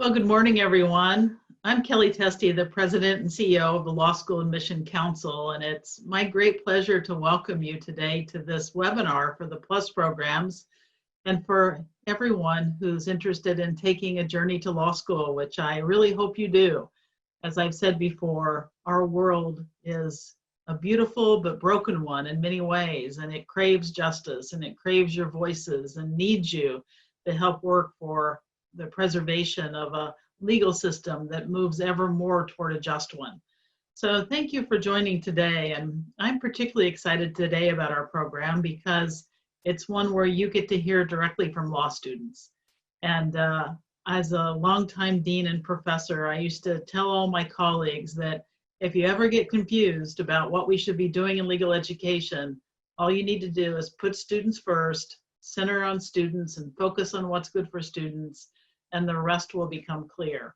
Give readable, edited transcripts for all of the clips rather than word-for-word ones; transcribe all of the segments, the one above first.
Well, good morning, everyone. I'm Kelly Testi, the President and CEO of the Law School Admission Council, and it's my great pleasure to welcome you today to this webinar for the PLUS programs and for everyone who's interested in taking a journey to law school, which I really hope you do. As I've said before, our world is a beautiful but broken one in many ways, and it craves justice, and it craves your voices and needs you to help work for the preservation of a legal system that moves ever more toward a just one. So thank you for joining today. And I'm particularly excited today about our program because it's one where you get to hear directly from law students. And as a longtime dean and professor, I used to tell all my colleagues that if you ever get confused about what we should be doing in legal education, all you need to do is put students first, center on students, and focus on what's good for students, and the rest will become clear.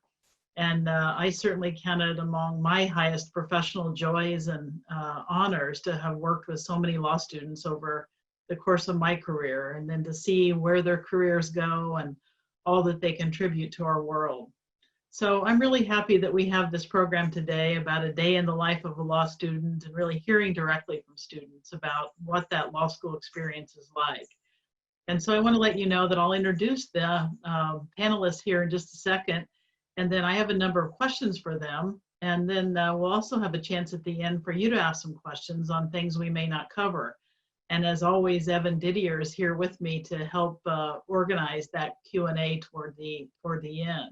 And I certainly count it among my highest professional joys and honors to have worked with so many law students over the course of my career, and then to see where their careers go and all that they contribute to our world. So I'm really happy that we have this program today about a day in the life of a law student and really hearing directly from students about what that law school experience is like. And so I want to let you know that I'll introduce the panelists here in just a second, and then I have a number of questions for them. And then we'll also have a chance at the end for you to ask some questions on things we may not cover. And as always, Evan Didier is here with me to help organize that Q&A toward the end.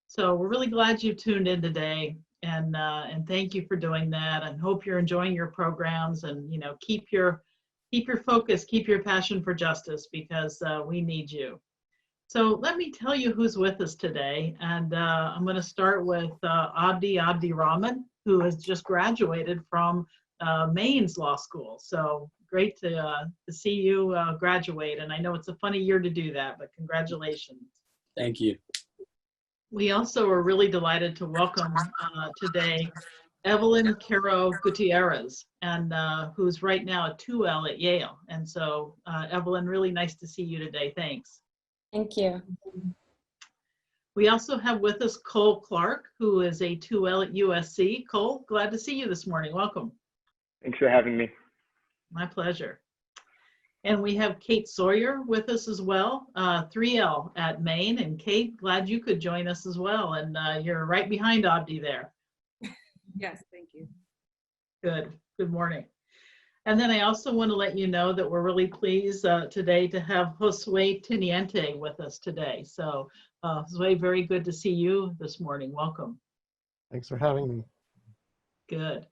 So we're really glad you tuned in today, and thank you for doing that. And hope you're enjoying your programs, and keep your focus, keep your passion for justice, because we need you. So let me tell you who's with us today. And I'm going to start with Abdi Rahman, who has just graduated from Maine's law school. So great to see you graduate. And I know it's a funny year to do that, but congratulations. Thank you. We also are really delighted to welcome today Evelyn Caro Gutierrez, and who's right now a 2L at Yale. And so Evelyn, really nice to see you today. Thanks. Thank you. We also have with us Cole Clark, who is a 2L at USC. Cole, glad to see you this morning. Welcome. Thanks for having me. My pleasure. And we have Kate Sawyer with us as well, 3L at Maine. And Kate, glad you could join us as well. And you're right behind Abdi there. Yes, thank you. Good. Good morning. And then I also want to let you know that we're really pleased today to have Josue Teniente with us today. So Josue, very good to see you this morning. Welcome. Thanks for having me. Good.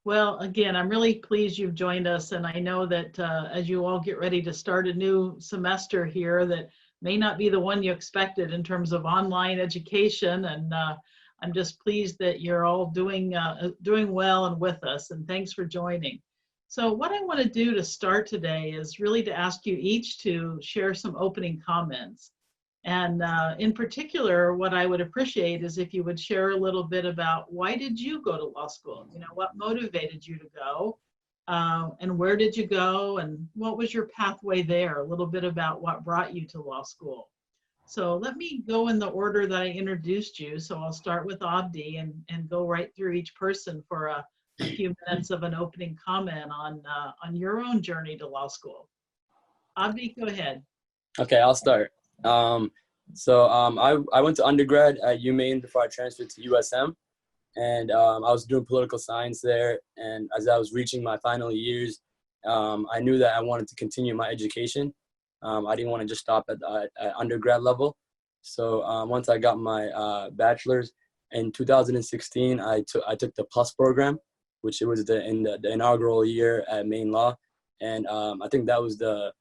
Well, again, I'm really pleased you've joined us. And I know that as you all get ready to start a new semester here that may not be the one you expected in terms of online education, and I'm just pleased that you're all doing well and with us, and thanks for joining. So what I want to do to start today is really to ask you each to share some opening comments. And in particular, what I would appreciate is if you would share a little bit about why did you go to law school? What motivated you to go? And where did you go? And what was your pathway there? A little bit about what brought you to law school. So let me go in the order that I introduced you. So I'll start with Abdi and go right through each person for a few minutes of an opening comment on your own journey to law school. Abdi, go ahead. Okay, I'll start. I went to undergrad at UMaine before I transferred to USM, and I was doing political science there. And as I was reaching my final years, I knew that I wanted to continue my education. I didn't want to just stop at undergrad level. So once I got my bachelor's in 2016, I took the PLUS program, which it was the inaugural year at Maine Law, and I think that was the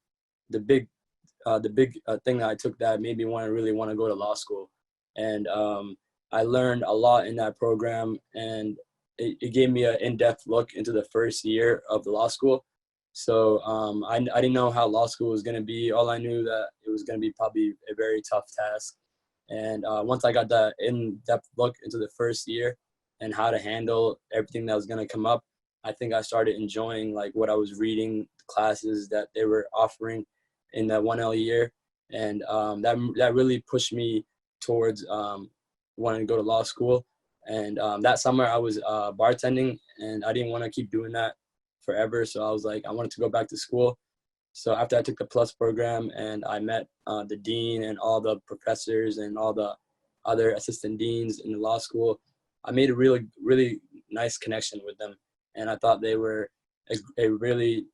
big thing that I took that made me really want to go to law school. And I learned a lot in that program, and it gave me an in-depth look into the first year of the law school. So I didn't know how law school was going to be. All I knew that it was going to be probably a very tough task. And once I got that in-depth look into the first year and how to handle everything that was going to come up, I think I started enjoying like what I was reading, the classes that they were offering in that 1L year. And that really pushed me towards wanted to go to law school. And that summer I was bartending, and I didn't want to keep doing that forever. So I was like, I wanted to go back to school. So after I took the Plus program and I met the dean and all the professors and all the other assistant deans in the law school, I made a really, really nice connection with them. And I thought they were a really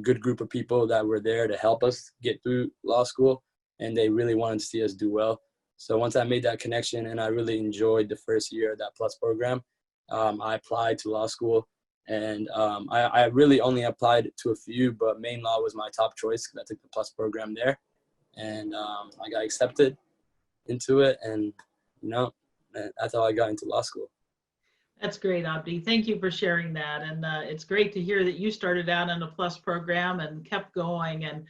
good group of people that were there to help us get through law school. And they really wanted to see us do well. So once I made that connection and I really enjoyed the first year of that Plus program, I applied to law school. And I really only applied to a few, but Maine Law was my top choice because I took the Plus program there. And I got accepted into it. And, you know, that's how I got into law school. That's great, Abdi. Thank you for sharing that. And it's great to hear that you started out in a Plus program and kept going. And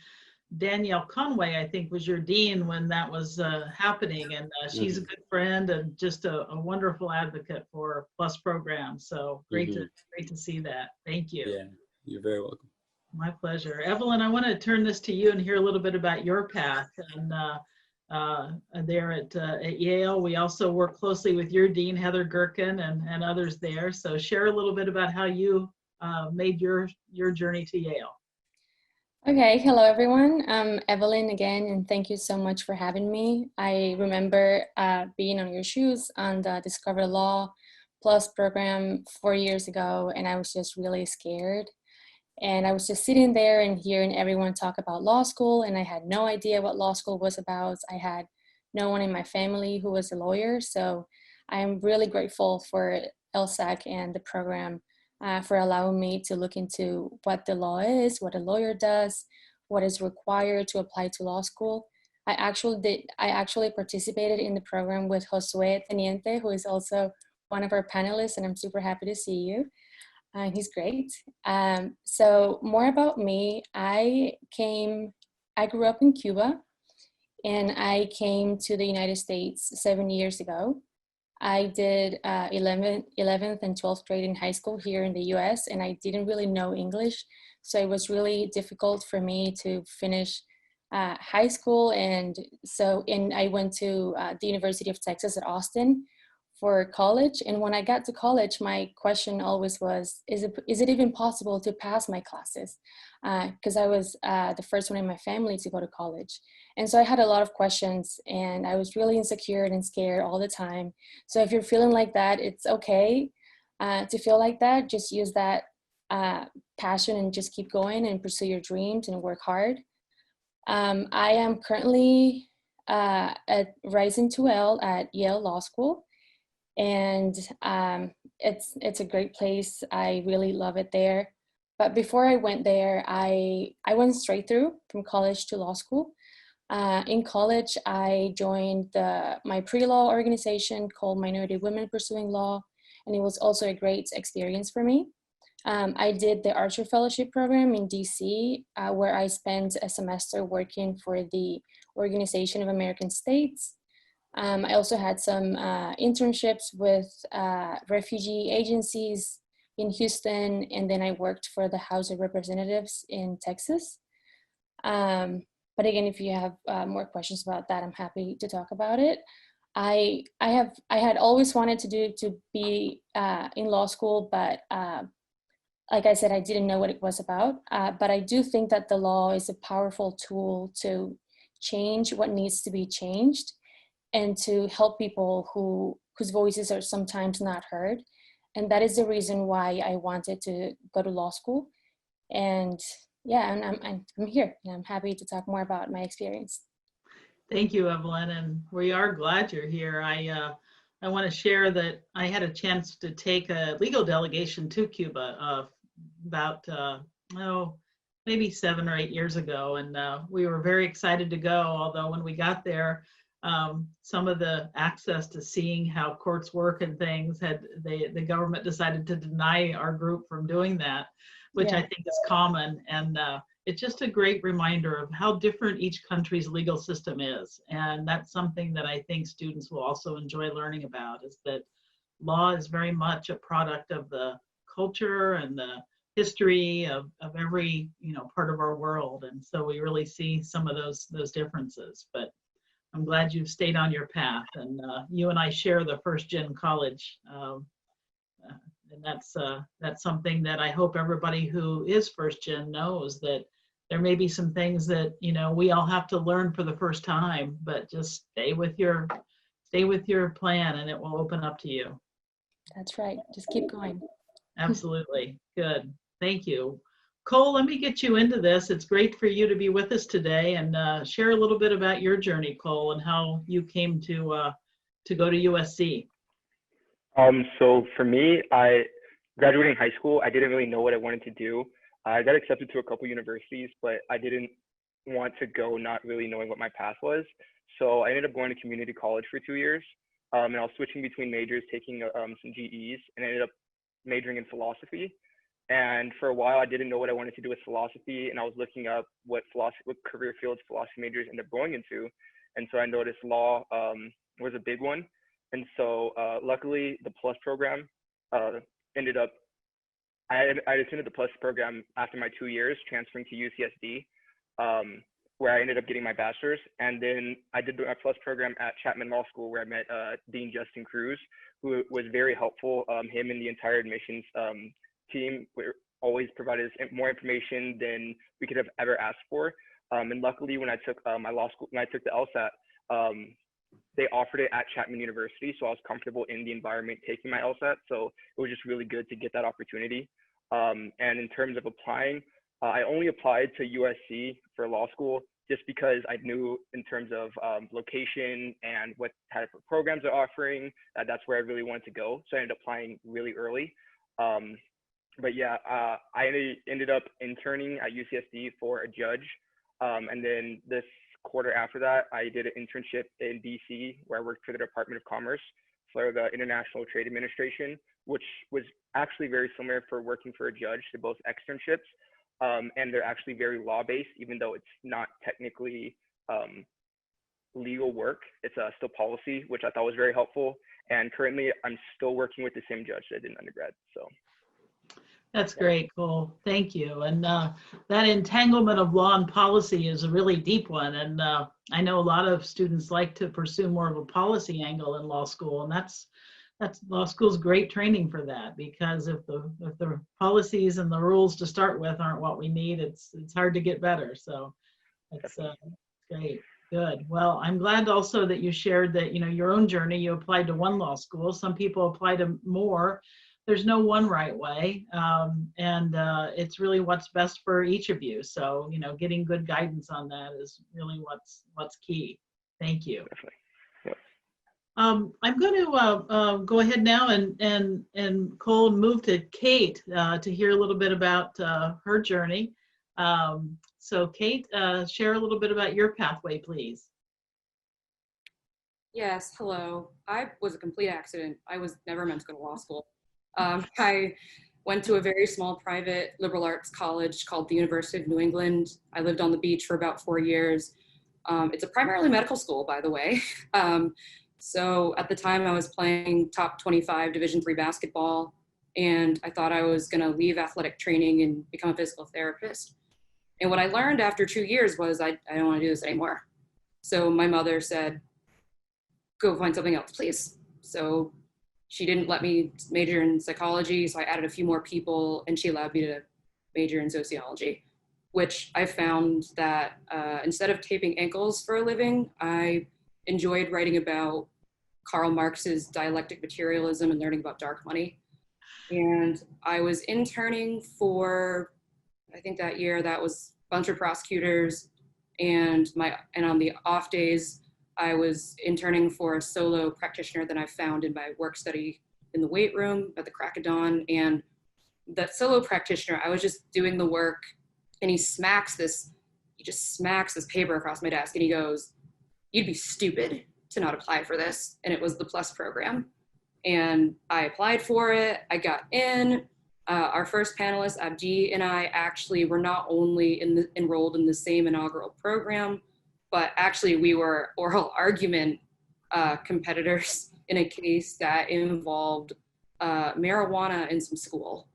Danielle Conway, I think, was your dean when that was happening. And she's a good friend and just a wonderful advocate for Plus programs. So great to see that. Thank you. Yeah, you're very welcome. My pleasure. Evelyn, I want to turn this to you and hear a little bit about your path. And there at Yale, we also work closely with your dean, Heather Gerken, and others there. So share a little bit about how you made your journey to Yale. Okay, hello everyone. I'm Evelyn again, and thank you so much for having me. I remember being on your shoes on the Discover Law Plus program 4 years ago, and I was just really scared. And I was just sitting there and hearing everyone talk about law school, and I had no idea what law school was about. I had no one in my family who was a lawyer, so I am really grateful for LSAC and the program for allowing me to look into what the law is, what a lawyer does, what is required to apply to law school. I actually participated in the program with Josue Teniente, who is also one of our panelists, and I'm super happy to see you. He's great. So more about me, I grew up in Cuba, and I came to the United States 7 years ago. I did 11th and 12th grade in high school here in the US, and I didn't really know English. So it was really difficult for me to finish high school. And I went to the University of Texas at Austin for college. And when I got to college, my question always was, is it even possible to pass my classes? Because I was the first one in my family to go to college. And so I had a lot of questions, and I was really insecure and scared all the time. So if you're feeling like that, it's okay to feel like that. Just use that passion and just keep going and pursue your dreams and work hard. I am currently at Rising 2L at Yale Law School. And it's a great place. I really love it there. But before I went there, I went straight through from college to law school. In college, I joined my Prelaw organization called Minority Women Pursuing Law, and it was also a great experience for me. I did the Archer Fellowship program in DC, where I spent a semester working for the Organization of American States. I also had some internships with refugee agencies in Houston, and then I worked for the House of Representatives in Texas. But again, if you have more questions about that, I'm happy to talk about it. I had always wanted to be in law school, but like I said, I didn't know what it was about. But I do think that the law is a powerful tool to change what needs to be changed, and to help people whose voices are sometimes not heard. And that is the reason why I wanted to go to law school. And yeah, and I'm here, and I'm happy to talk more about my experience. Thank you, Evelyn, and we are glad you're here. I want to share that I had a chance to take a legal delegation to Cuba about maybe 7 or 8 years ago, and we were very excited to go. Although when we got there, some of the access to seeing how courts work and things the government decided to deny our group from doing that, which I think is common. And it's just a great reminder of how different each country's legal system is. And that's something that I think students will also enjoy learning about, is that law is very much a product of the culture and the history of every part of our world. And so we really see some of those differences. But I'm glad you've stayed on your path, and you and I share the first gen college. And that's something that I hope everybody who is first gen knows, that there may be some things that, you know, we all have to learn for the first time, but just stay with your plan and it will open up to you. That's right. Just keep going. Absolutely. Good. Thank you. Cole, let me get you into this. It's great for you to be with us today, and share a little bit about your journey, Cole, and how you came to go to USC. So for me, I graduating high school, I didn't really know what I wanted to do. I got accepted to a couple universities, but I didn't want to go not really knowing what my path was. So I ended up going to community college for 2 years, and I was switching between majors, taking some GEs, and ended up majoring in philosophy. And for a while, I didn't know what I wanted to do with philosophy, and I was looking up what career fields philosophy majors end up going into. And so I noticed law was a big one. And so luckily, the PLUS program ended up, I attended the PLUS program after my 2 years, transferring to UCSD, where I ended up getting my bachelor's. And then I did my PLUS program at Chapman Law School, where I met Dean Justin Cruz, who was very helpful. Him and the entire admissions team always provided us more information than we could have ever asked for. And luckily, when I took my law school, when I took the LSAT, they offered it at Chapman University, so I was comfortable in the environment taking my LSAT. So it was just really good to get that opportunity. And in terms of applying, I only applied to USC for law school just because I knew in terms of location and what type of programs they're offering, that's where I really wanted to go. So I ended up applying really early. But yeah, I ended up interning at UCSD for a judge. And then this quarter after that, I did an internship in DC, where I worked for the Department of Commerce for the International Trade Administration, which was actually very similar for working for a judge to both externships. And they're actually very law-based, even though it's not technically legal work. It's still policy, which I thought was very helpful. And currently, I'm still working with the same judge that I did in undergrad. So. That's great, Cole. Thank you. And that entanglement of law and policy is a really deep one. And I know a lot of students like to pursue more of a policy angle in law school, and that's law school's great training for that, because if the policies and the rules to start with aren't what we need, it's hard to get better. So that's great. Good. Well, I'm glad also that you shared that, you know, your own journey. You applied to one law school. Some people apply to more. There's no one right way, and it's really what's best for each of you. So, you know, getting good guidance on that is really what's key. Thank you. I'm going to go ahead now and Cole, move to Kate to hear a little bit about her journey. So Kate, share a little bit about your pathway, please. Yes, hello. I was a complete accident. I was never meant to go to law school. I went to a very small private liberal arts college called the University of New England. I lived on the beach for about 4 years. It's a primarily medical school, by the way. So at the time I was playing top 25 Division III basketball, and I thought I was gonna leave athletic training and become a physical therapist. And what I learned after 2 years was I don't wanna do this anymore. So my mother said, go find something else, please. So she didn't let me major in psychology, so I added a few more people, and she allowed me to major in sociology, which I found that instead of taping ankles for a living, I enjoyed writing about Karl Marx's dialectic materialism and learning about dark money. And I was interning for, I think that year, that was a bunch of prosecutors, and on the off days, I was interning for a solo practitioner that I found in my work study in the weight room at the crack of dawn. And that solo practitioner, I was just doing the work, and he just smacks this paper across my desk, and he goes, "You'd be stupid to not apply for this." And it was the PLUS program. And I applied for it, I got in. Our first panelist, Abdi, and I actually were not only enrolled in the same inaugural program, but actually we were oral argument competitors in a case that involved marijuana in some school.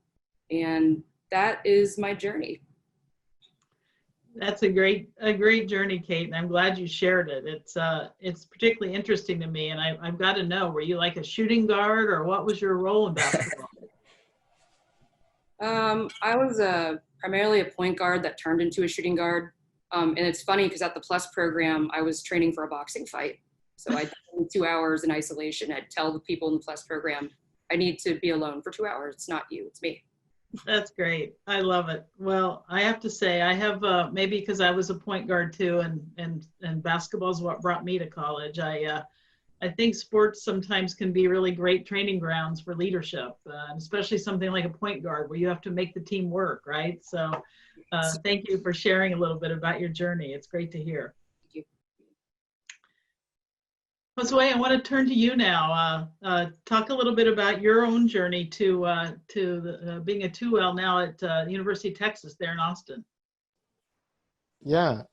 And that is my journey. That's a great journey, Kate, and I'm glad you shared it. It's particularly interesting to me, and I've got to know, were you like a shooting guard, or what was your role in basketball? I was primarily a point guard that turned into a shooting guard. And it's funny because at the Plus program, I was training for a boxing fight. So I did 2 hours in isolation. I'd tell the people in the Plus program, I need to be alone for 2 hours. It's not you, it's me. That's great. I love it. Well, I have to say, I have maybe because I was a point guard too, and basketball is what brought me to college. I think sports sometimes can be really great training grounds for leadership, especially something like a point guard where you have to make the team work, right? So, thank you for sharing a little bit about your journey. It's great to hear. Thank you. Josue, I want to turn to you now. Talk a little bit about your own journey to being a 2L now at University of Texas there in Austin. Yeah,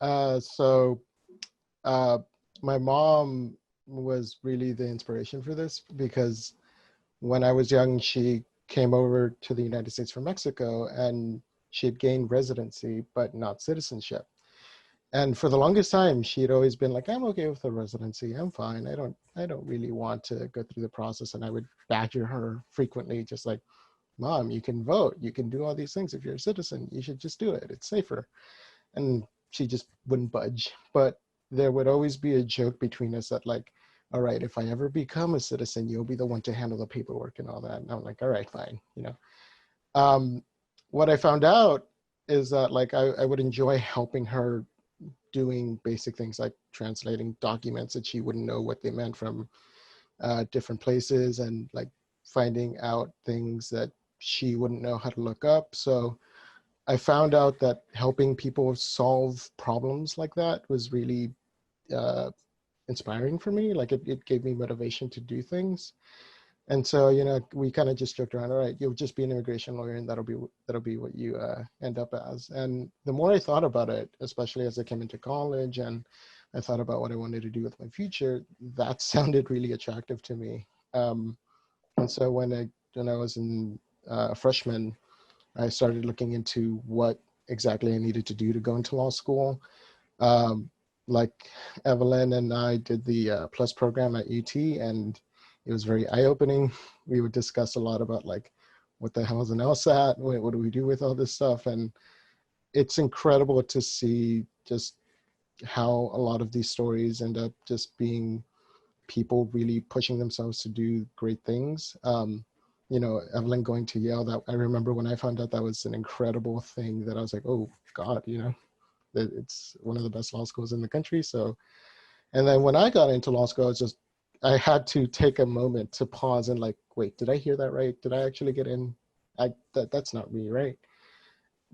my mom was really the inspiration for this because when I was young, she came over to the United States from Mexico and she had gained residency, but not citizenship. And for the longest time, she'd always been like, I'm okay with the residency. I'm fine. I don't really want to go through the process. And I would badger her frequently, just like, Mom, you can vote. You can do all these things. If you're a citizen, you should just do it. It's safer. And she just wouldn't budge. But there would always be a joke between us that like, all right, if I ever become a citizen, you'll be the one to handle the paperwork and all that. And I'm like, all right, fine. What I found out is that like I would enjoy helping her doing basic things like translating documents that she wouldn't know what they meant from different places, and like finding out things that she wouldn't know how to look up. So I found out that helping people solve problems like that was really inspiring for me. Like it gave me motivation to do things. And so, we kind of just joked around, all right, you'll just be an immigration lawyer and that'll be what you end up as. And the more I thought about it, especially as I came into college and I thought about what I wanted to do with my future, that sounded really attractive to me. And so when I was a freshman, I started looking into what exactly I needed to do to go into law school. Like Evelyn and I did the Plus program at UT, and it was very eye-opening. We would discuss a lot about like, what the hell is an LSAT? What do we do with all this stuff? And it's incredible to see just how a lot of these stories end up just being people really pushing themselves to do great things. Evelyn going to Yale, that I remember when I found out that was an incredible thing, that I was like, oh God, that it's one of the best law schools in the country. So, and then when I got into law school, I had to take a moment to pause and like, wait, did I hear that right? Did I actually get in? That's not me, right?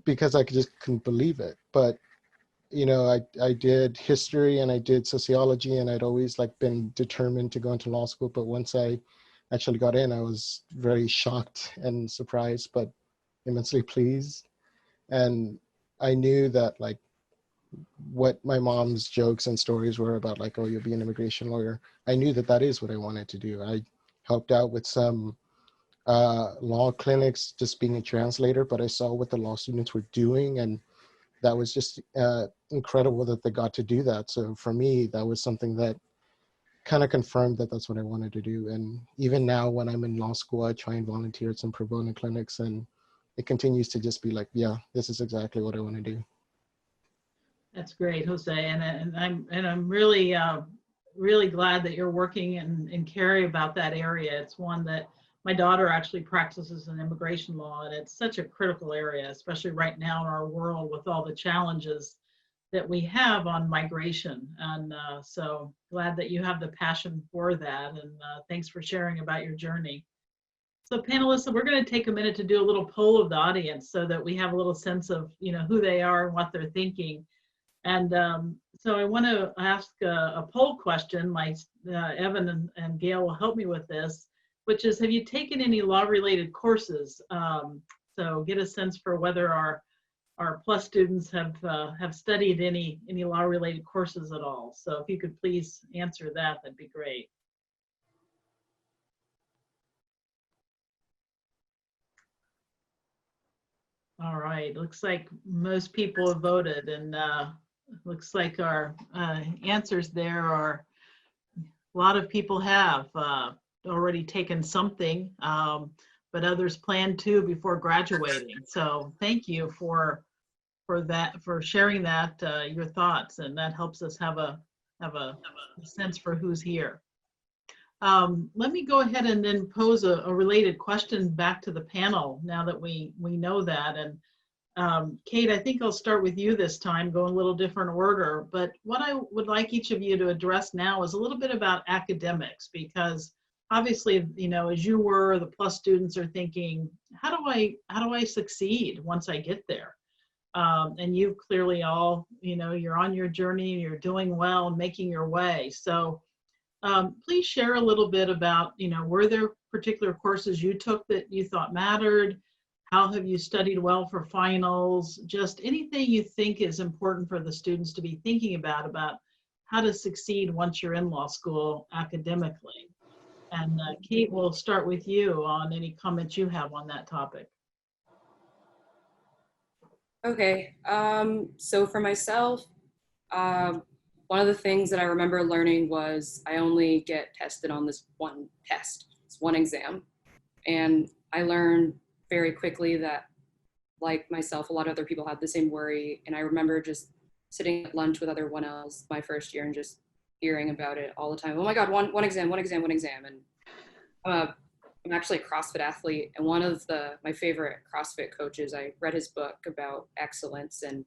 Because I just couldn't believe it. But I did history and I did sociology, and I'd always like been determined to go into law school. But once I actually got in, I was very shocked and surprised, but immensely pleased. And I knew that like what my mom's jokes and stories were about, like, oh, you'll be an immigration lawyer. I knew that that is what I wanted to do. I helped out with some law clinics, just being a translator, but I saw what the law students were doing, and that was just incredible that they got to do that. So for me, that was something that kind of confirmed that that's what I wanted to do. And even now when I'm in law school, I try and volunteer at some pro bono clinics, and it continues to just be like, yeah, this is exactly what I want to do. That's great, Jose, and I'm really really glad that you're working and care about that area. It's one that my daughter actually practices in immigration law, and it's such a critical area, especially right now in our world with all the challenges that we have on migration. And so glad that you have the passion for that, and thanks for sharing about your journey. So panelists, we're going to take a minute to do a little poll of the audience so that we have a little sense of who they are and what they're thinking. And so I want to ask a poll question. Evan and Gail will help me with this, which is, have you taken any law-related courses? So get a sense for whether our Plus students have studied any law-related courses at all. So if you could please answer that, that'd be great. All right, looks like most people have voted, and looks like our answers there are, a lot of people have already taken something, but others plan to before graduating. So thank you for that, for sharing that, your thoughts, and that helps us have a sense for who's here. Let me go ahead and then pose a related question back to the panel now that we know that. And Kate, I think I'll start with you this time, go in a little different order. But what I would like each of you to address now is a little bit about academics, because obviously, you know, as you were, the plus students are thinking, how do I succeed once I get there? And you clearly all, you know, you're on your journey, you're doing well, making your way. So please share a little bit about, you know, were there particular courses you took that you thought mattered? How have you studied well for finals? Just anything you think is important for the students to be thinking about how to succeed once you're in law school academically. And Kate, we'll start with you on any comments you have on that topic. Okay, so for myself, one of the things that I remember learning was I only get tested on this one test, it's one exam. And I learned very quickly that, like myself, a lot of other people had the same worry. And I remember just sitting at lunch with other 1Ls my first year and just hearing about it all the time. Oh my God, one exam. And I'm actually a CrossFit athlete, and one of my favorite CrossFit coaches, I read his book about excellence, and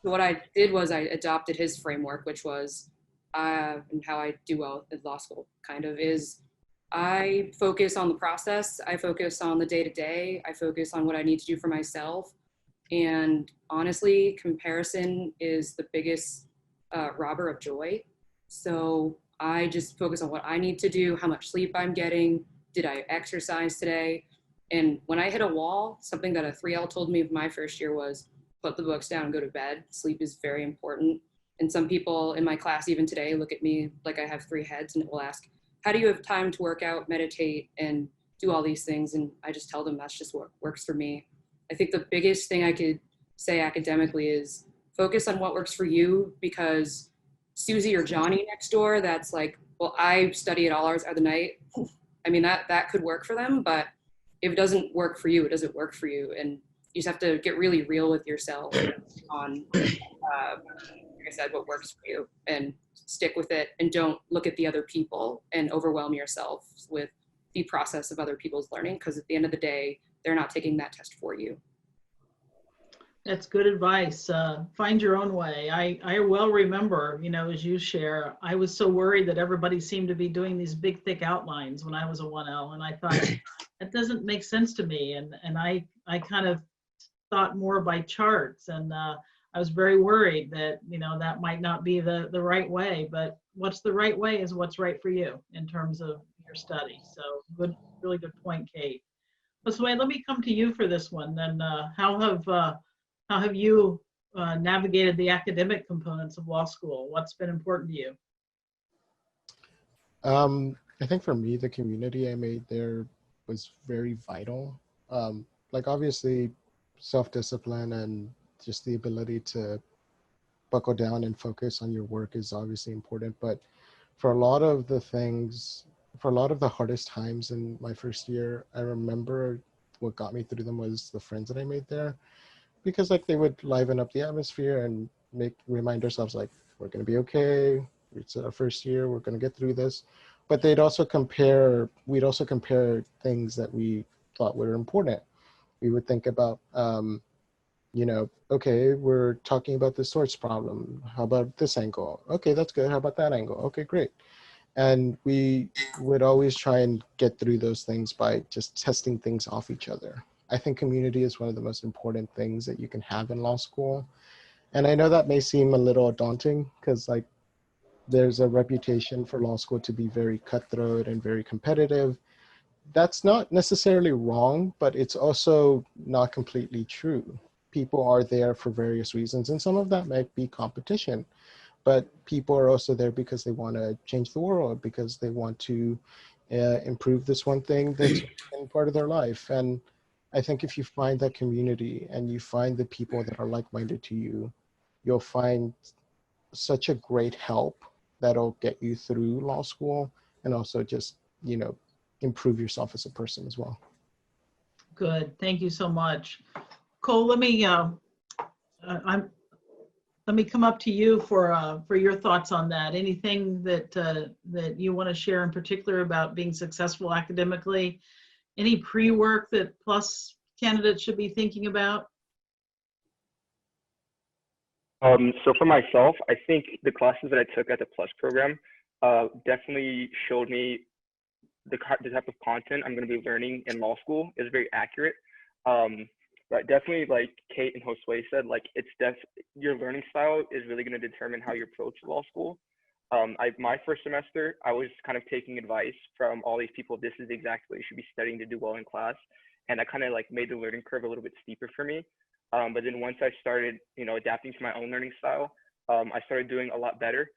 what I did was I adopted his framework, which was, and how I do well in law school kind of is, I focus on the process, I focus on the day-to-day, I focus on what I need to do for myself, and honestly, comparison is the biggest robber of joy. So I just focus on what I need to do, how much sleep I'm getting, did I exercise today? And when I hit a wall, something that a 3L told me my first year was, put the books down and go to bed. Sleep is very important. And some people in my class, even today, look at me like I have 3 heads and will ask, how do you have time to work out, meditate, and do all these things? And I just tell them that's just what works for me. I think the biggest thing I could say academically is focus on what works for you, because Susie or Johnny next door, that's like, well, I study at all hours of the night. I mean, that could work for them, but if it doesn't work for you, it doesn't work for you. And you just have to get really real with yourself on, like I said, what works for you, and stick with it, and don't look at the other people and overwhelm yourself with the process of other people's learning, because at the end of the day, they're not taking that test for you. That's good advice. Find your own way. I well remember, you know, as you share, I was so worried that everybody seemed to be doing these big, thick outlines when I was a 1L. And I thought, that doesn't make sense to me. And I kind of thought more by charts. And I was very worried that, you know, that might not be the right way. But what's the right way is what's right for you in terms of your study. So good, really good point, Kate. But so let me come to you for this one. Then how have you navigated the academic components of law school? What's been important to you? I think for me, the community I made there was very vital. Like obviously self-discipline and just the ability to buckle down and focus on your work is obviously important. But for a lot of the things, for a lot of the hardest times in my first year, I remember what got me through them was the friends that I made there. Because like they would liven up the atmosphere and remind ourselves like, we're going to be okay. It's our first year. We're going to get through this. But we'd also compare things that we thought were important. We would think about, you know, okay, we're talking about the sorts problem. How about this angle? Okay, that's good. How about that angle? Okay, great. And we would always try and get through those things by just testing things off each other. I think community is one of the most important things that you can have in law school. And I know that may seem a little daunting because like there's a reputation for law school to be very cutthroat and very competitive. That's not necessarily wrong, but it's also not completely true. People are there for various reasons, and some of that might be competition, but people are also there because they want to change the world, because they want to improve this one thing that's been part of their life. And I think if you find that community and you find the people that are like-minded to you, you'll find such a great help that'll get you through law school and also just, improve yourself as a person as well. Good. Thank you so much. Cole, I'm let me come up to you for your thoughts on that. Anything that you want to share in particular about being successful academically? Any pre-work that PLUS candidates should be thinking about? So for myself, I think the classes that I took at the PLUS program definitely showed me the type of content I'm going to be learning in law school is very accurate. But definitely, like Kate and Josue said, like your learning style is really going to determine how you approach law school. My first semester, I was kind of taking advice from all these people. This is exactly what you should be studying to do well in class, and that kind of like made the learning curve a little bit steeper for me. But then once I started, adapting to my own learning style, I started doing a lot better.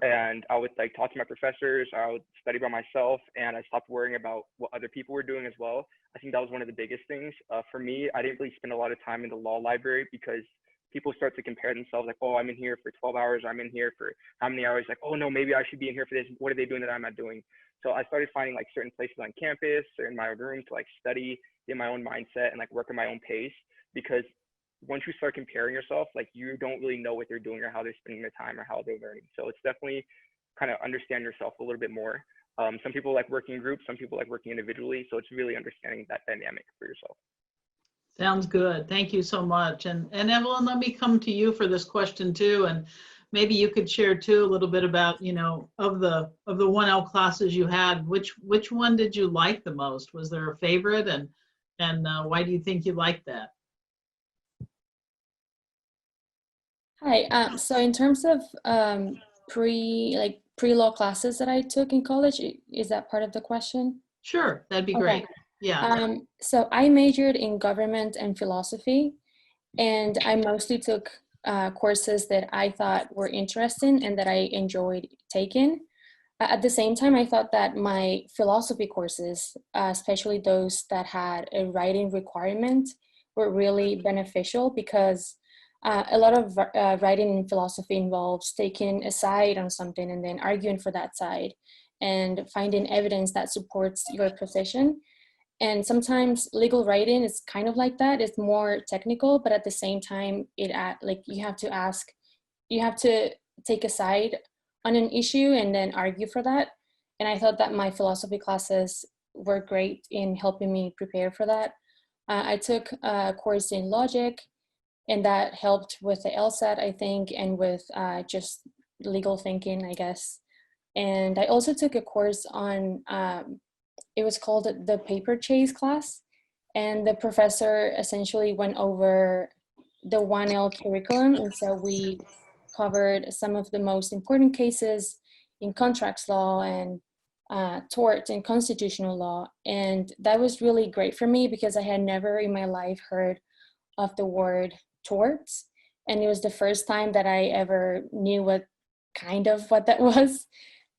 And I would like talk to my professors, I would study by myself, and I stopped worrying about what other people were doing as well. I think that was one of the biggest things. For me, I didn't really spend a lot of time in the law library because people start to compare themselves like, oh, I'm in here for 12 hours, I'm in here for how many hours? Like, oh no, maybe I should be in here for this. What are they doing that I'm not doing? So I started finding like certain places on campus or in my own room to like study in my own mindset and like work at my own pace, because once you start comparing yourself, like you don't really know what they're doing or how they're spending their time or how they're learning. So it's definitely kind of understand yourself a little bit more. Some people like working in groups, some people like working individually. So it's really understanding that dynamic for yourself. Sounds good. Thank you so much. And Evelyn, let me come to you for this question too. And maybe you could share too a little bit about, of the 1L classes you had, which one did you like the most? Was there a favorite, and why do you think you liked that? Hi. So in terms of pre-law classes that I took in college, is that part of the question? Sure, that'd be Okay. great. Yeah. So I majored in government and philosophy, and I mostly took courses that I thought were interesting and that I enjoyed taking. At the same time, I thought that my philosophy courses, especially those that had a writing requirement, were really beneficial because a lot of writing in philosophy involves taking a side on something and then arguing for that side and finding evidence that supports your position. And sometimes legal writing is kind of like that. It's more technical, but at the same time, you have to take a side on an issue and then argue for that. And I thought that my philosophy classes were great in helping me prepare for that. I took a course in logic, and that helped with the LSAT, I think, and with just legal thinking, I guess. And I also took a course on, it was called the paper chase class. And the professor essentially went over the 1L curriculum. And so we covered some of the most important cases in contracts law and tort and constitutional law. And that was really great for me because I had never in my life heard of the word torts. And it was the first time that I ever knew what that was.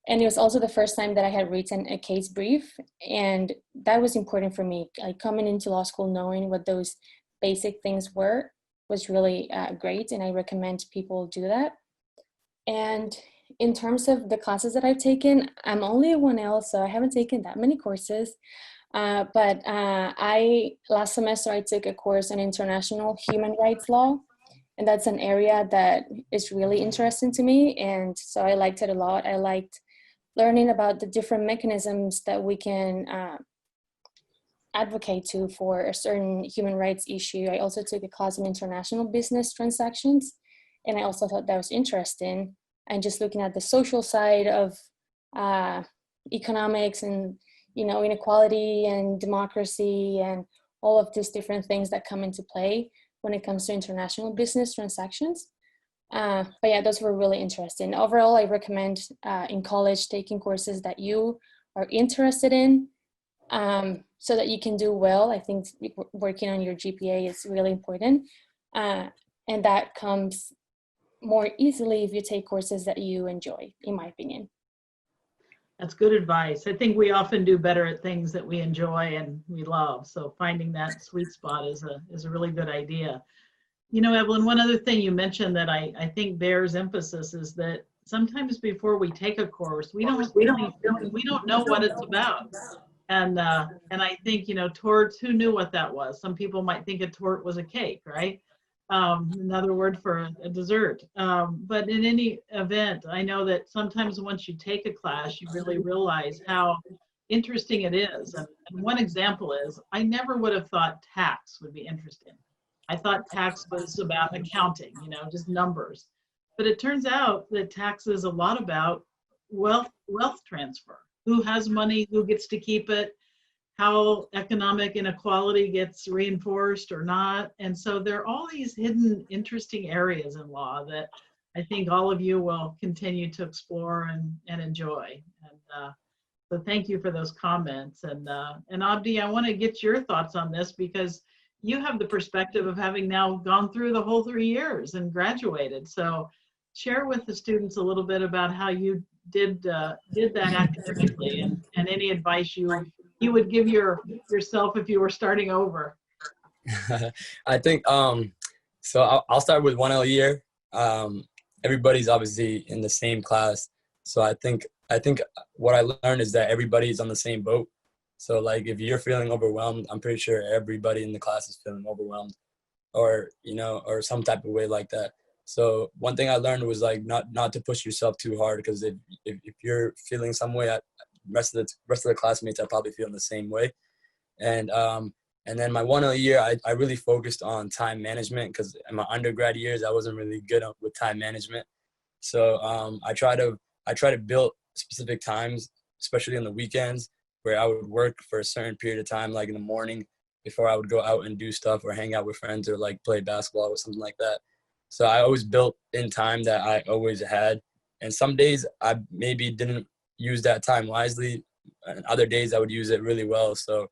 And it was also the first time that I had written a case brief. And that was important for me. Like coming into law school, knowing what those basic things were was really great. And I recommend people do that. And in terms of the classes that I've taken, I'm only a 1L, so I haven't taken that many courses. But last semester I took a course on international human rights law, and that's an area that is really interesting to me, and so I liked it a lot. I liked learning about the different mechanisms that we can advocate to for a certain human rights issue. I also took a class in international business transactions, and I also thought that was interesting, and just looking at the social side of economics and inequality and democracy and all of these different things that come into play when it comes to international business transactions. But yeah, those were really interesting. Overall, I recommend in college taking courses that you are interested in so that you can do well. I think working on your GPA is really important. And that comes more easily if you take courses that you enjoy, in my opinion. That's good advice. I think we often do better at things that we enjoy and we love. So finding that sweet spot is a really good idea. You know, Evelyn, one other thing you mentioned that I think bears emphasis is that sometimes before we take a course, we don't know what it's about. And I think, you know, torts, who knew what that was? Some people might think a tort was a cake, right? Another word for a dessert. But in any event, I know that sometimes once you take a class, you really realize how interesting it is. And one example is, I never would have thought tax would be interesting. I thought tax was about accounting, you know, just numbers. But it turns out that tax is a lot about wealth transfer. Who has money, who gets to keep it, how economic inequality gets reinforced or not. And so there are all these hidden, interesting areas in law that I think all of you will continue to explore and enjoy. And so thank you for those comments. And Abdi, I want to get your thoughts on this because you have the perspective of having now gone through the whole 3 years and graduated. So share with the students a little bit about how you did that academically and any advice you would give yourself if you were starting over. I think so I'll start with 1L year. Everybody's obviously in the same class, so I think what I learned is that everybody's on the same boat. So like if you're feeling overwhelmed, I'm pretty sure everybody in the class is feeling overwhelmed, or you know, or some type of way like that. So one thing I learned was like not to push yourself too hard, because if you're feeling some way, rest of the classmates are probably feeling the same way. And then my 1L year, I really focused on time management, because in my undergrad years I wasn't really good with time management. So I try to build specific times, especially on the weekends, where I would work for a certain period of time, like in the morning before I would go out and do stuff or hang out with friends or like play basketball or something like that. So I always built in time that I always had. And some days I maybe didn't use that time wisely, and other days I would use it really well. So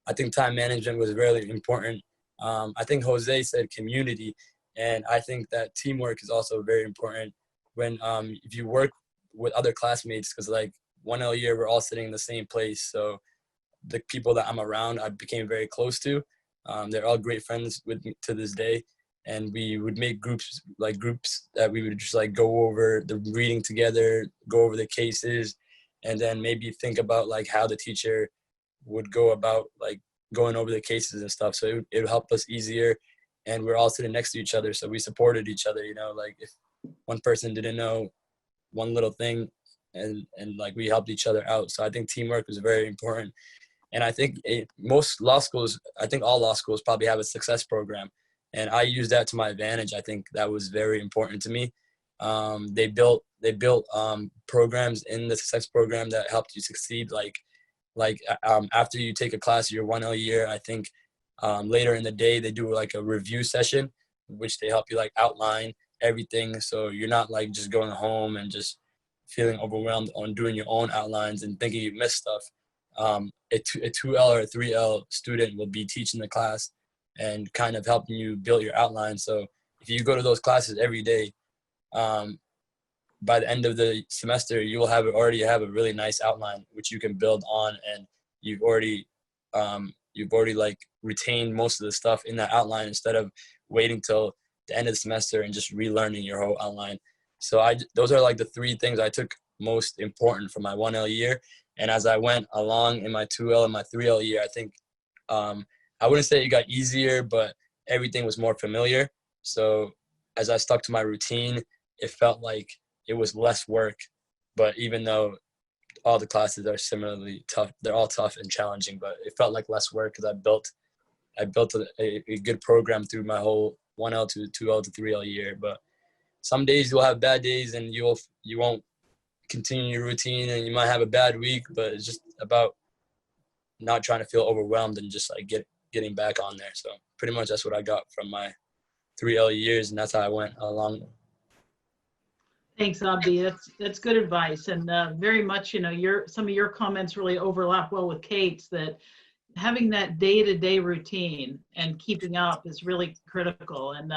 I think time management was really important. I think Jose said community, and I think that teamwork is also very important when if you work with other classmates, because like 1L year we're all sitting in the same place. So the people that I'm around, I became very close to. They're all great friends with me to this day. And we would make groups that we would just like go over the reading together, go over the cases, and then maybe think about like how the teacher would go about like going over the cases and stuff. So it would help us easier. And we're all sitting next to each other, so we supported each other, you know, like if one person didn't know one little thing, and like we helped each other out. So I think teamwork was very important. And I think most law schools, I think all law schools probably have a success program. And I use that to my advantage. I think that was very important to me. They built programs in the success program that helped you succeed. Like after you take a class your 1L year, I think later in the day they do like a review session, which they help you like outline everything. So you're not like just going home and just feeling overwhelmed on doing your own outlines and thinking you missed stuff. A 2L or a 3L student will be teaching the class and kind of helping you build your outline. So if you go to those classes every day, by the end of the semester, you will already have a really nice outline, which you can build on, and you've already like retained most of the stuff in that outline instead of waiting till the end of the semester and just relearning your whole outline. So those are like the three things I took most important for my 1L year. And as I went along in my 2L and my 3L year, I think I wouldn't say it got easier, but everything was more familiar. So as I stuck to my routine, it felt like it was less work. But even though all the classes are similarly tough, they're all tough and challenging, but it felt like less work because I built a good program through my whole 1L to 2L to 3L year. But some days you'll have bad days and you won't continue your routine, and you might have a bad week, but it's just about not trying to feel overwhelmed and just like getting back on there. So pretty much that's what I got from my 3L years, and that's how I went along. Thanks, Abdi. That's good advice, and very much, you know, some of your comments really overlap well with Kate's, that having that day-to-day routine and keeping up is really critical. And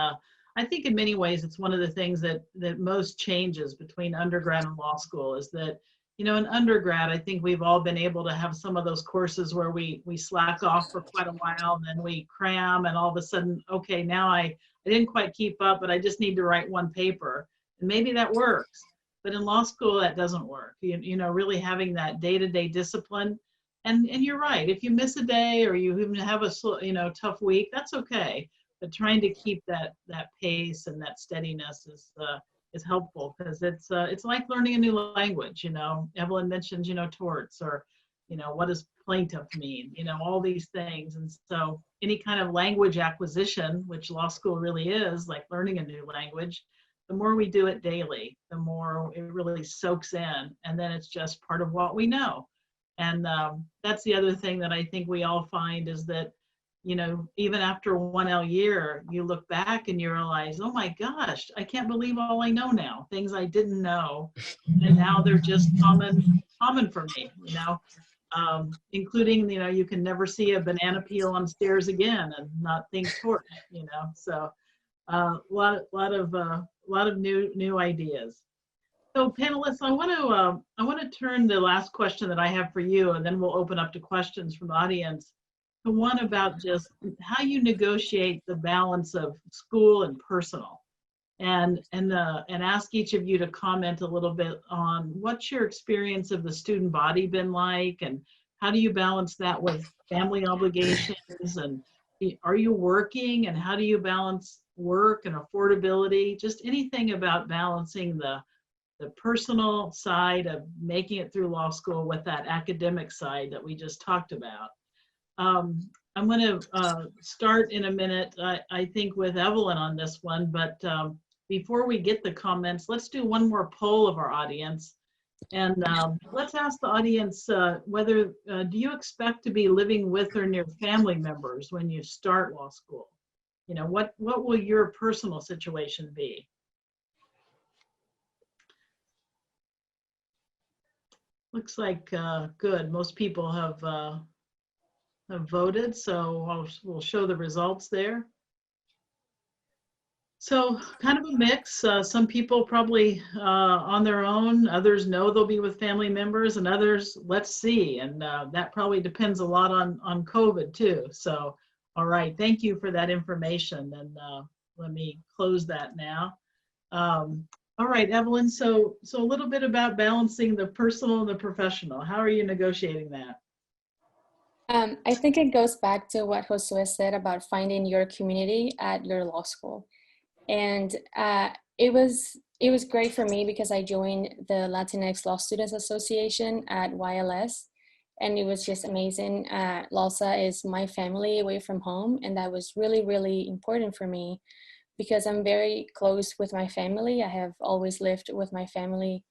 I think in many ways it's one of the things that most changes between undergrad and law school is that you know, in undergrad, I think we've all been able to have some of those courses where we slack off for quite a while, and then we cram, and all of a sudden, okay, now I didn't quite keep up, but I just need to write one paper. And maybe that works. But in law school, that doesn't work. You know, really having that day-to-day discipline. And you're right. If you miss a day or you even have a tough week, that's okay. But trying to keep that pace and that steadiness is helpful, because it's like learning a new language. You know, Evelyn mentioned, you know, torts, or, you know, what does plaintiff mean? You know, all these things. And so any kind of language acquisition, which law school really is, like learning a new language, the more we do it daily, the more it really soaks in, and then it's just part of what we know. And that's the other thing that I think we all find, is that, you know, even after 1L year, you look back and you realize, oh my gosh, I can't believe all I know now, things I didn't know, and now they're just common for me, you know, including, you know, you can never see a banana peel on stairs again and not think torch, you know. So a lot of new ideas. So panelists, I want to turn the last question that I have for you, and then we'll open up to questions from the audience, to one about just how you negotiate the balance of school and personal, and ask each of you to comment a little bit on what's your experience of the student body been like, and how do you balance that with family obligations, and are you working, and how do you balance work and affordability? Just anything about balancing the personal side of making it through law school with that academic side that we just talked about. I'm going to start in a minute, I think, with Evelyn on this one, but before we get the comments, let's do one more poll of our audience. And let's ask the audience whether, do you expect to be living with or near family members when you start law school? You know, what will your personal situation be? Looks like good. Most people have voted, so we'll show the results there. So kind of a mix. Some people probably on their own, others know they'll be with family members, and others, let's see. And that probably depends a lot on COVID too. So, all right, thank you for that information. And let me close that now. All right, Evelyn, so a little bit about balancing the personal and the professional. How are you negotiating that? I think it goes back to what Josue said about finding your community at your law school. And it was great for me because I joined the Latinx Law Students Association at YLS, and it was just amazing. LALSA is my family away from home, and that was really, really important for me because I'm very close with my family. I have always lived with my family,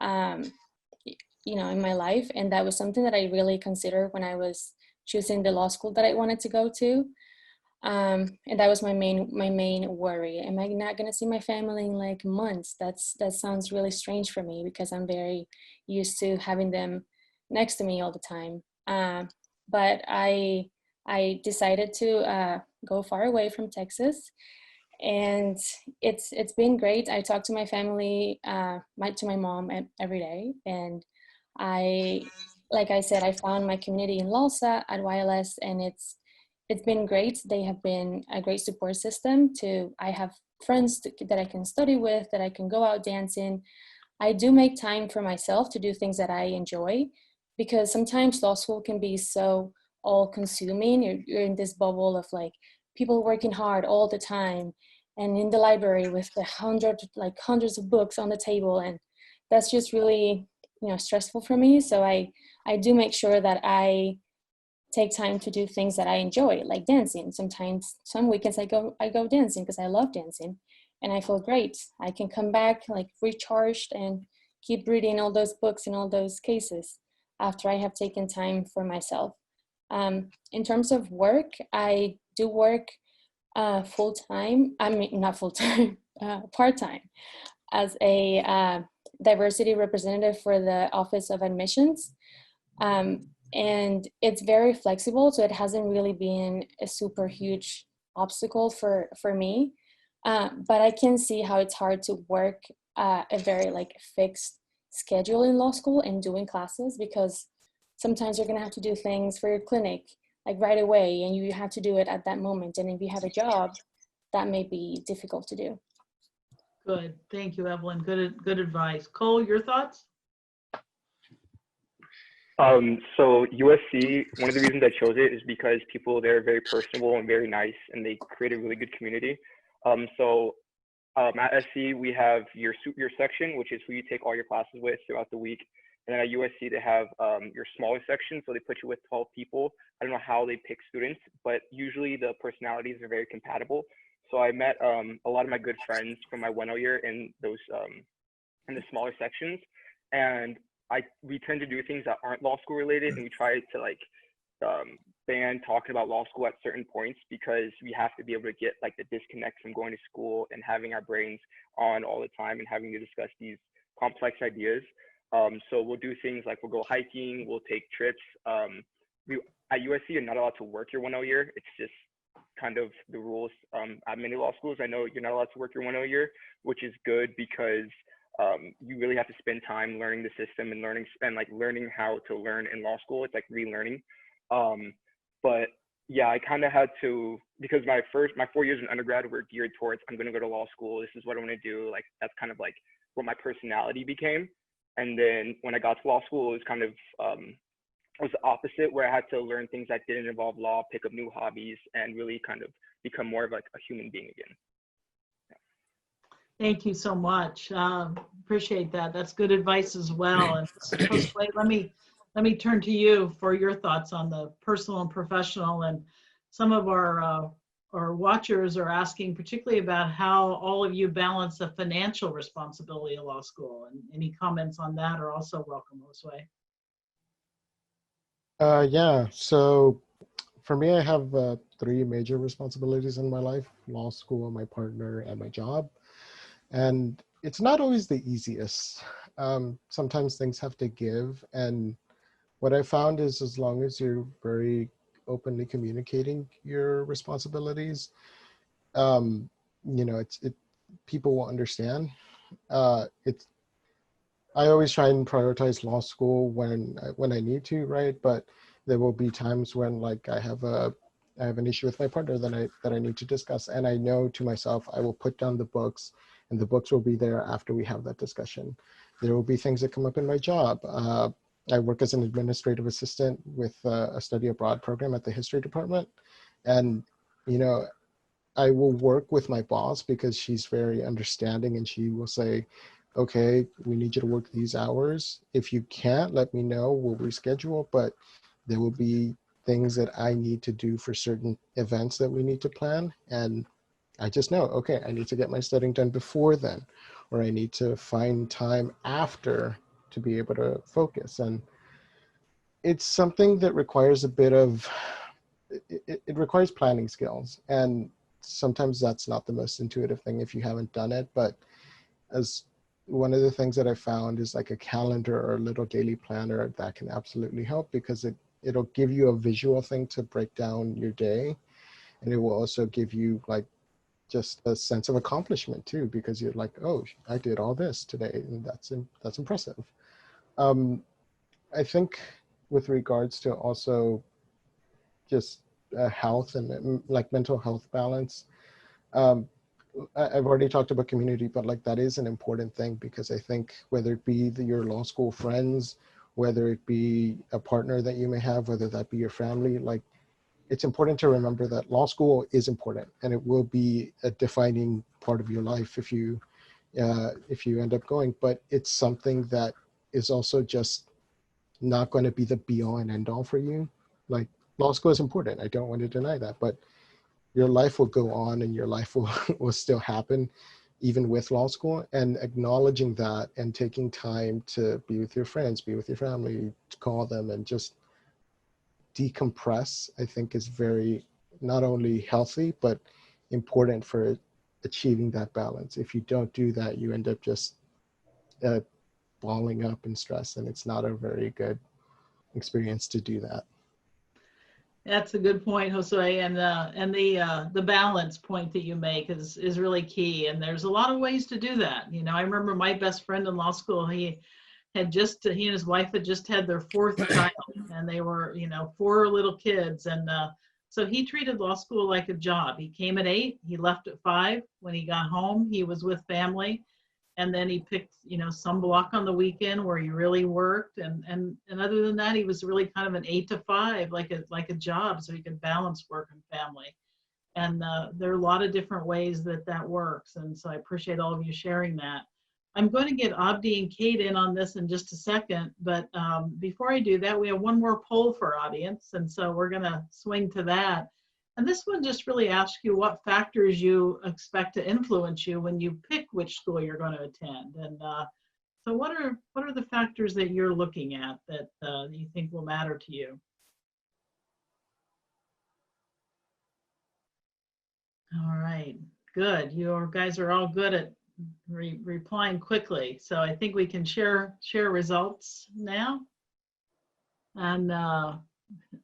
you know, in my life, and that was something that I really considered when I was choosing the law school that I wanted to go to. And that was my main worry. Am I not gonna see my family in like months? That sounds really strange for me because I'm very used to having them next to me all the time. But I decided to go far away from Texas, and it's been great. I talk to my family, to my mom every day, and like I said, I found my community in LALSA at YLS, and it's been great. They have been a great support system. I have friends that I can study with, that I can go out dancing. I do make time for myself to do things that I enjoy, because sometimes law school can be so all-consuming. You're in this bubble of like people working hard all the time, and in the library with the hundreds of books on the table, and that's just really, you know, stressful for me. So I do make sure that I take time to do things that I enjoy, like dancing. Sometimes, some weekends I go dancing because I love dancing, and I feel great. I can come back like recharged and keep reading all those books and all those cases after I have taken time for myself. In terms of work, I do work full-time. I mean, not full-time, part-time, as a diversity representative for the Office of Admissions. And it's very flexible, so it hasn't really been a super huge obstacle for me. But I can see how it's hard to work a very like fixed scheduling law school and doing classes, because sometimes you're going to have to do things for your clinic like right away, and you have to do it at that moment. And if you have a job, that may be difficult to do. Good. Thank you, Evelyn. Good advice. Cole, your thoughts? So USC, one of the reasons I chose it is because people there are very personable and very nice, and they create a really good community. At SC, we have your section, which is who you take all your classes with throughout the week. And then at USC, they have your smaller section, so they put you with 12 people. I don't know how they pick students, but usually the personalities are very compatible. So I met a lot of my good friends from my 1L year in those in the smaller sections, and we tend to do things that aren't law school related, and we try to like ban talking about law school at certain points, because we have to be able to get like the disconnect from going to school and having our brains on all the time and having to discuss these complex ideas. So we'll do things like we'll go hiking, we'll take trips. At USC, you're not allowed to work your 1L year. It's just kind of the rules at many law schools. I know you're not allowed to work your 1L year, which is good because you really have to spend time learning the system and learning how to learn in law school. It's like relearning. But yeah, I kind of had to, because my 4 years in undergrad were geared towards, I'm going to go to law school. This is what I want to do. Like, that's kind of like what my personality became. And then when I got to law school, it was kind of, it was the opposite, where I had to learn things that didn't involve law, pick up new hobbies, and really kind of become more of like a human being again. Thank you so much. Appreciate that. That's good advice as well. And Josue, let me turn to you for your thoughts on the personal and professional. And some of our watchers are asking particularly about how all of you balance the financial responsibility of law school. And any comments on that are also welcome, Josue. Yeah, so for me, I have 3 major responsibilities in my life: law school, my partner, and my job. And it's not always the easiest. Sometimes things have to give. And what I found is, as long as you're very openly communicating your responsibilities, people will understand. I always try and prioritize law school when I need to, right? But there will be times when, like, I have an issue with my partner that I need to discuss, and I know to myself I will put down the books, and the books will be there after we have that discussion. There will be things that come up in my job. I work as an administrative assistant with a study abroad program at the history department, and I will work with my boss because she's very understanding, and she will say, okay, we need you to work these hours. If you can't, let me know, we'll reschedule, but there will be things that I need to do for certain events that we need to plan. And I just know, okay, I need to get my studying done before then, or I need to find time after to be able to focus. And it's something that requires a bit of, it requires planning skills. And sometimes that's not the most intuitive thing if you haven't done it. But as one of the things that I found is like a calendar or a little daily planner that can absolutely help, because it'll give you a visual thing to break down your day. And it will also give you like just a sense of accomplishment too, because you're like, oh, I did all this today, and that's impressive. I think with regards to also just health and like mental health balance, I've already talked about community, but like that is an important thing, because I think whether it be your law school friends, whether it be a partner that you may have, whether that be your family, like it's important to remember that law school is important, and it will be a defining part of your life if you end up going. But it's something that is also just not going to be the be all and end all for you. Like, law school is important. I don't want to deny that, but your life will go on, and your life will still happen even with law school. And acknowledging that and taking time to be with your friends, be with your family, to call them and just decompress, I think is very not only healthy, but important for achieving that balance. If you don't do that, you end up just balling up in stress, and it's not a very good experience to do that. That's a good point, Josue, and the balance point that you make is really key. And there's a lot of ways to do that. I remember my best friend in law school. he and his wife had just had their fourth child, and they were, you know, 4 little kids. And so he treated law school like a job. He came at 8, he left at 5. When he got home, he was with family. And then he picked, you know, some block on the weekend where he really worked. And other than that, he was really kind of an 8 to 5, like a job, so he could balance work and family. And there are a lot of different ways that works. And so I appreciate all of you sharing that. I'm going to get Abdi and Kate in on this in just a second, but before I do that, we have one more poll for our audience, and so we're going to swing to that. And this one just really asks you what factors you expect to influence you when you pick which school you're going to attend. And so what are the factors that you're looking at that you think will matter to you? All right, good. You guys are all good at replying quickly. So I think we can share results now. And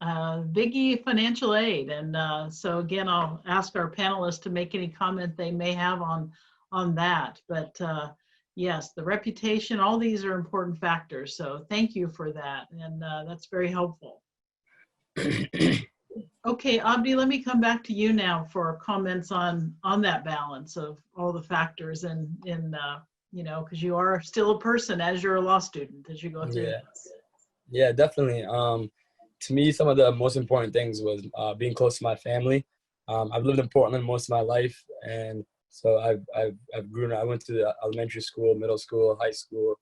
Biggie financial aid. And so again, I'll ask our panelists to make any comment they may have on that. But yes, the reputation, all these are important factors. So thank you for that. And that's very helpful. Okay, Abdi, let me come back to you now for comments on that balance of all the factors in you know, because you are still a person as you're a law student as you go through this. Yeah, definitely. To me, some of the most important things was being close to my family. I've lived in Portland most of my life, and so I've grown. I went to elementary school, middle school, high school,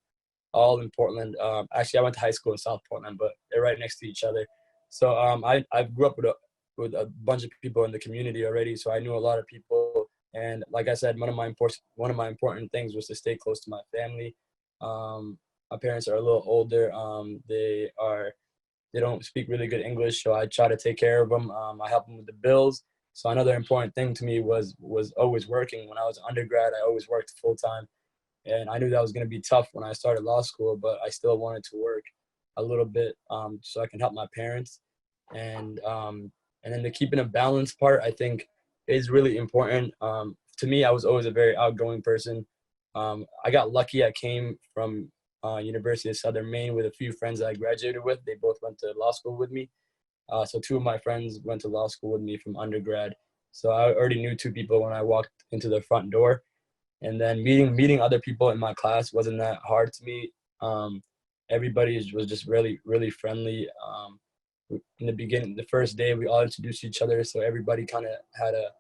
all in Portland. Actually, I went to high school in South Portland, but they're right next to each other. So I grew up with a bunch of people in the community already, so I knew a lot of people. And like I said, one of my important things was to stay close to my family. My parents are a little older. They don't speak really good English, so I try to take care of them. I help them with the bills. So another important thing to me was always working. When I was an undergrad, I always worked full time, and I knew that was going to be tough when I started law school, but I still wanted to work a little bit so I can help my parents. And then the keeping a balance part, I think, is really important. To me, I was always a very outgoing person. I got lucky. I came from University of Southern Maine with a few friends that I graduated with. They both went to law school with me. So 2 of my friends went to law school with me from undergrad. So I already knew 2 people when I walked into the front door. And then meeting other people in my class wasn't that hard to me. Everybody was just really, really friendly. In the beginning, the first day, we all introduced each other, so everybody kind of had a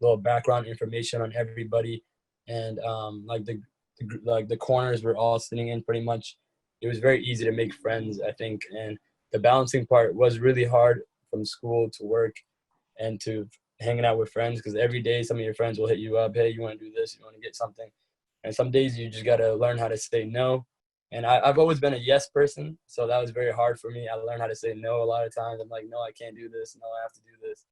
little background information on everybody. And like the corners were all sitting in pretty much. It was very easy to make friends, I think. And the balancing part was really hard, from school to work and to hanging out with friends, because every day some of your friends will hit you up, hey, you want to do this, you want to get something. And some days you just got to learn how to say no. And I've always been a yes person, so that was very hard for me. I learned how to say no a lot of times. I'm like, no, I can't do this. No, I have to do this.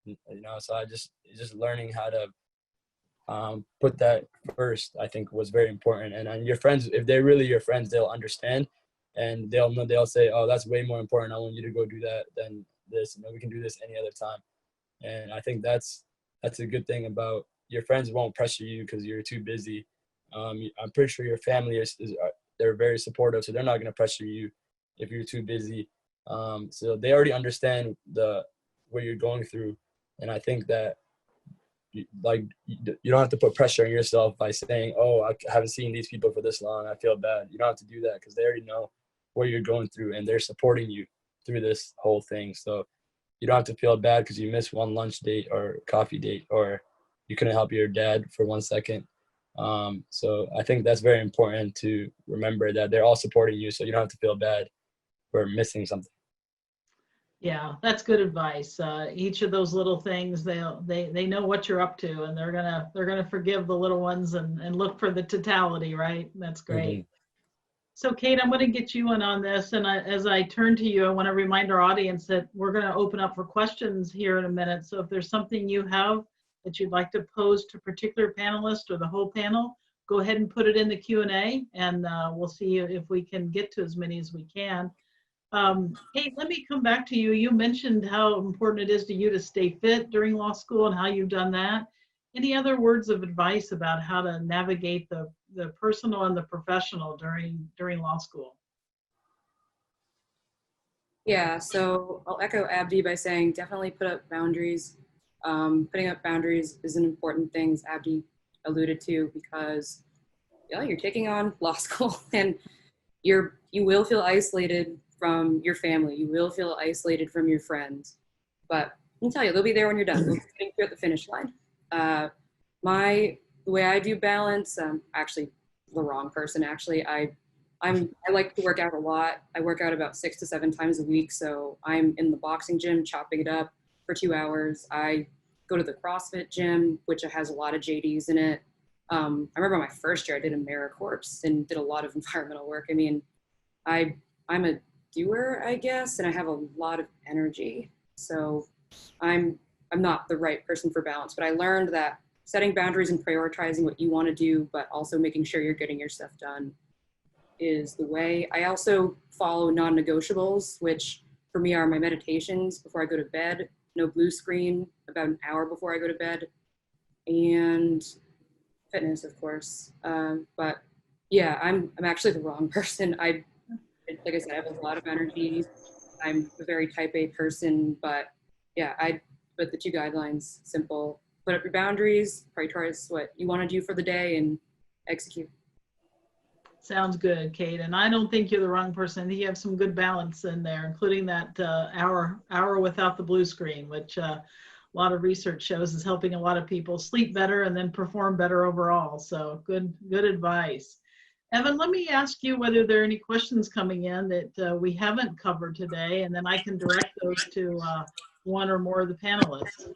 You know, so just learning how to put that first, I think, was very important. And your friends, if they're really your friends, they'll understand, and they'll say, oh, that's way more important. I want you to go do that than this. You know, we can do this any other time. And I think that's a good thing about your friends. Won't pressure you because you're too busy. I'm pretty sure your family they're very supportive, so they're not going to pressure you if you're too busy. So they already understand what you're going through, and I think that you don't have to put pressure on yourself by saying, oh, I haven't seen these people for this long, I feel bad. You don't have to do that, because they already know what you're going through, and they're supporting you through this whole thing. So you don't have to feel bad because you missed one lunch date or coffee date, or you couldn't help your dad for 1 second. So I think that's very important to remember, that they're all supporting you, so you don't have to feel bad for missing something. Yeah, that's good advice. Each of those little things, they know what you're up to, and they're gonna forgive the little ones and look for the totality, right? That's great. Mm-hmm. So Kate, I'm going to get you in on this, and as I turn to you, I want to remind our audience that we're going to open up for questions here in a minute. So if there's something you have that you'd like to pose to a particular panelist or the whole panel, go ahead and put it in the Q&A, and we'll see if we can get to as many as we can. Kate, let me come back to you. You mentioned how important it is to you to stay fit during law school and how you've done that. Any other words of advice about how to navigate the personal and the professional during law school? Yeah, so I'll echo Abdi by saying definitely put up boundaries. Putting up boundaries is an important thing, as Abdi alluded to, because you're taking on law school and you will feel isolated from your family. You will feel isolated from your friends. But I can tell you, they'll be there when you're done. They'll meet you at the finish line. The way I view balance, actually the wrong person. Actually, I like to work out a lot. I work out about 6 to 7 times a week. So I'm in the boxing gym, chopping it up for 2 hours. I go to the CrossFit gym, which has a lot of JDs in it. I remember my first year I did AmeriCorps and did a lot of environmental work. I mean, I'm a doer, I guess, and I have a lot of energy. So I'm not the right person for balance, but I learned that setting boundaries and prioritizing what you want to do, but also making sure you're getting your stuff done is the way. I also follow non-negotiables, which for me are my meditations before I go to bed, no blue screen about an hour before I go to bed, and fitness, of course. But yeah, I'm actually the wrong person. Like I said, I have a lot of energy. I'm a very type A person, but yeah, but the 2 guidelines, simple: put up your boundaries, prioritize what you want to do for the day, and execute. Saunds good, Kate. And I don't think you're the wrong person. I think you have some good balance in there, including that hour without the blue screen, which a lot of research shows is helping a lot of people sleep better and then perform better overall. So good advice. Evan, let me ask you whether there are any questions coming in that we haven't covered today, and then I can direct those to one or more of the panelists.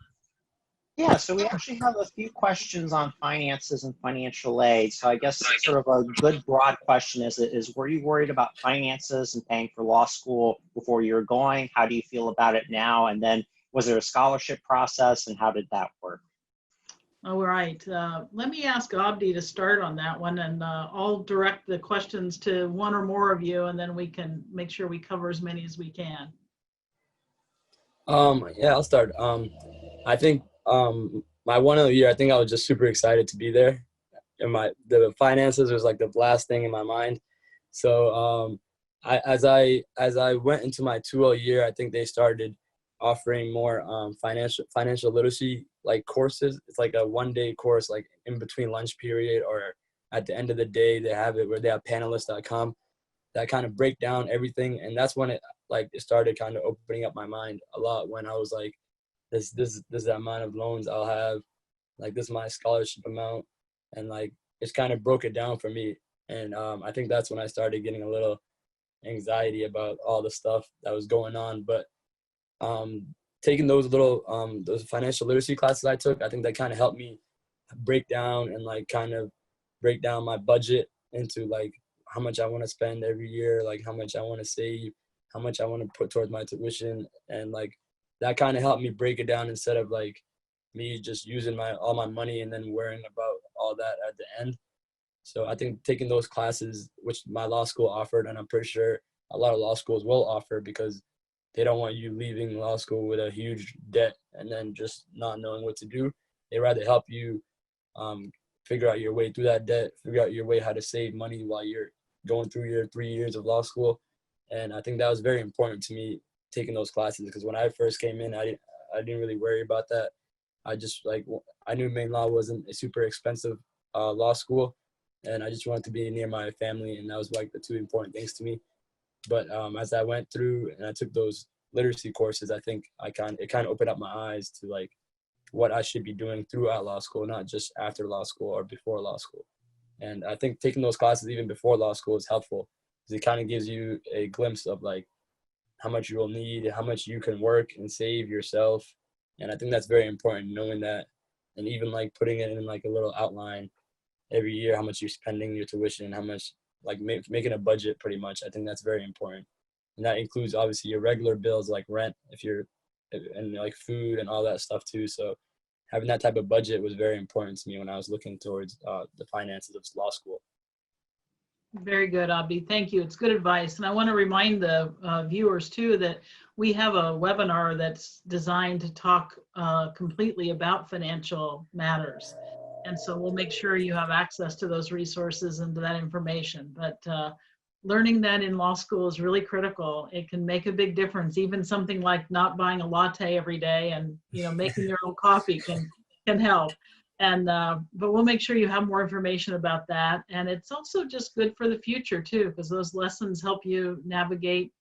Yeah, so we actually have a few questions on finances and financial aid. So I guess sort of a good broad question is were you worried about finances and paying for law school before you were going? How do you feel about it now? And then was there a scholarship process and how did that work? All right, let me ask Abdi to start on that one, and I'll direct the questions to one or more of you, and then we can make sure we cover as many as we can. Yeah, I'll start. I think my 1 year, I think I was just super excited to be there, and the finances was like the last thing in my mind. So as I went into my 2 year, I think they started offering more financial literacy like courses. It's like a 1-day course, like in between lunch period or at the end of the day. They have it where they have panelists.com that kind of break down everything, and that's when it started kind of opening up my mind a lot, when I was like, this is the amount of loans I'll have, like this is my scholarship amount, and like it's kind of broke it down for me. And I think that's when I started getting a little anxiety about all the stuff that was going on. But taking those those financial literacy classes I took, I think that kind of helped me break down and like kind of break down my budget into like how much I want to spend every year, like how much I want to save, how much I want to put towards my tuition. And like that kind of helped me break it down instead of like me just using all my money and then worrying about all that at the end. So I think taking those classes, which my law school offered, and I'm pretty sure a lot of law schools will offer, because they don't want you leaving law school with a huge debt and then just not knowing what to do. They rather help you figure out your way through that debt, figure out your way how to save money while you're going through your 3 years of law school. And I think that was very important to me, taking those classes, because when I first came in, I didn't really worry about that. I knew Maine Law wasn't a super expensive law school, and I just wanted to be near my family, and that was like the 2 important things to me. But as I went through and I took those literacy courses, I think it kind of opened up my eyes to like what I should be doing throughout law school, not just after law school or before law school. And I think taking those classes even before law school is helpful, because it kind of gives you a glimpse of like how much you will need, how much you can work and save yourself. And I think that's very important, knowing that, and even like putting it in like a little outline every year, how much you're spending your tuition, how much, like making a budget pretty much. I think that's very important. And that includes obviously your regular bills like rent, and like food and all that stuff too. So having that type of budget was very important to me when I was looking towards the finances of law school. Very good, Abdi. Thank you. It's good advice. And I want to remind the viewers too that we have a webinar that's designed to talk completely about financial matters. And so we'll make sure you have access to those resources and to that information. But learning that in law school is really critical. It can make a big difference. Even something like not buying a latte every day and making your own coffee can help. And but we'll make sure you have more information about that. And it's also just good for the future too, because those lessons help you navigate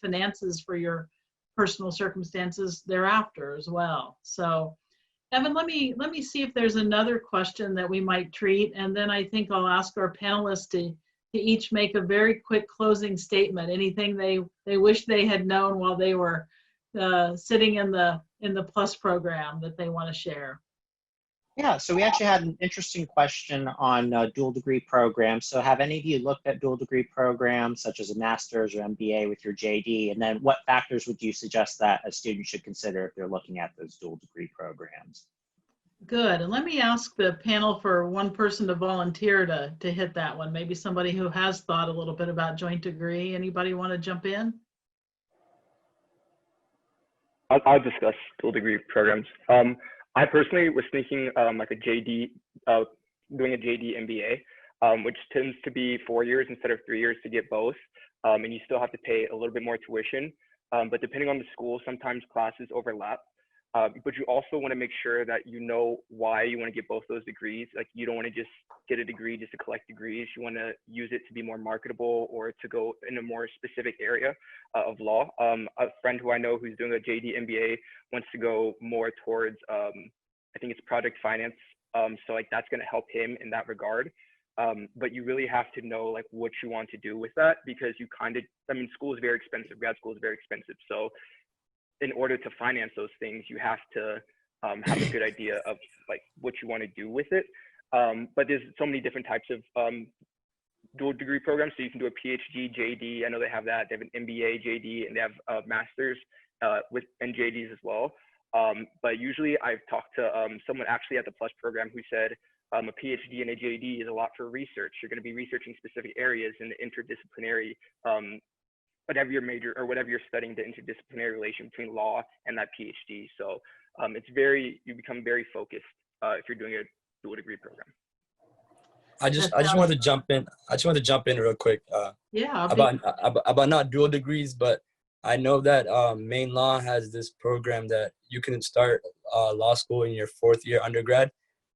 finances for your personal circumstances thereafter as well. So Evan, let me see if there's another question that we might treat, and then I think I'll ask our panelists to each make a very quick closing statement. Anything they wish they had known while they were sitting in the PLUS program that they want to share. Yeah, so we actually had an interesting question on dual degree programs. So have any of you looked at dual degree programs such as a master's or MBA with your JD? And then what factors would you suggest that a student should consider if they're looking at those dual degree programs? Good. And let me ask the panel for one person to volunteer to hit that one. Maybe somebody who has thought a little bit about joint degree. Anybody want to jump in? I'll discuss dual degree programs. I personally was thinking like a JD, doing a JD MBA, which tends to be 4 years instead of 3 years to get both. And you still have to pay a little bit more tuition. But depending on the school, sometimes classes overlap. But you also want to make sure that you know why you want to get both those degrees. Like you don't want to just get a degree just to collect degrees. You want to use it to be more marketable or to go in a more specific area of law. A friend who I know who's doing a JD MBA wants to go more towards, I think it's project finance. So like that's going to help him in that regard. But you really have to know like what you want to do with that, because you school is very expensive. Grad school is very expensive. So in order to finance those things, you have to have a good idea of like what you want to do with it. But there's so many different types of dual degree programs. So you can do a PhD, JD. I know they have that. They have an MBA, JD, and they have masters with and JDs as well. But usually I've talked to someone actually at the PLUS program who said a PhD and a JD is a lot for research. You're going to be researching specific areas in the interdisciplinary whatever your major or whatever you're studying, the interdisciplinary relation between law and that PhD. So you become very focused if you're doing a dual degree program. I just wanted to jump in. Real quick. Yeah. About not dual degrees, but I know that Maine Law has this program that you can start law school in your 4th year undergrad,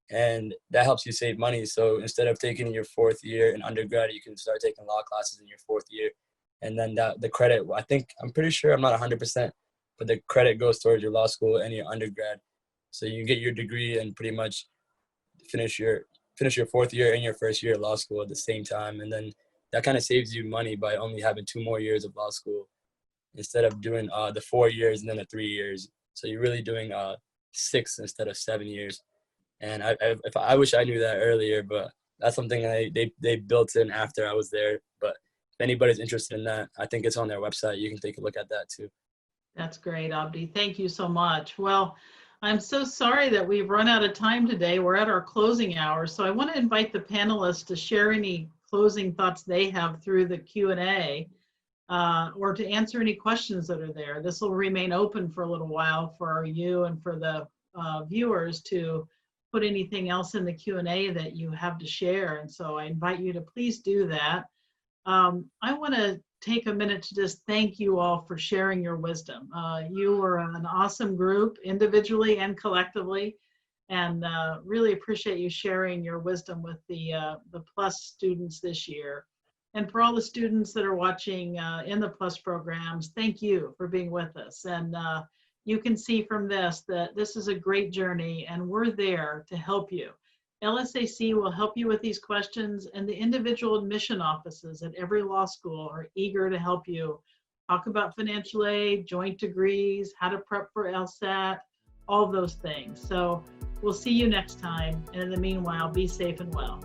and that helps you save money. So instead of taking your 4th year in undergrad, you can start taking law classes in your 4th year. And then the credit, I'm pretty sure, I'm not 100%, but the credit goes towards your law school and your undergrad. So you get your degree and pretty much finish your 4th year and your 1st year of law school at the same time. And then that kind of saves you money by only having 2 more years of law school instead of doing the 4 years and then the 3 years. So you're really doing 6 instead of 7 years. And I wish I knew that earlier, but that's something they built in after I was there. But if anybody's interested in that, I think it's on their website. You can take a look at that too. That's great, Abdi. Thank you so much. Well, I'm so sorry that we've run out of time today. We're at our closing hour. So I want to invite the panelists to share any closing thoughts they have through the Q&A or to answer any questions that are there. This will remain open for a little while for you and for the viewers to put anything else in the Q&A that you have to share. And so I invite you to please do that. I want to take a minute to just thank you all for sharing your wisdom. You were an awesome group, individually and collectively, and really appreciate you sharing your wisdom with the PLUS students this year. And for all the students that are watching in the PLUS programs, thank you for being with us. And you can see from this that this is a great journey, and we're there to help you. LSAC will help you with these questions, and the individual admission offices at every law school are eager to help you talk about financial aid, joint degrees, how to prep for LSAT, all those things. So we'll see you next time. And in the meanwhile, be safe and well.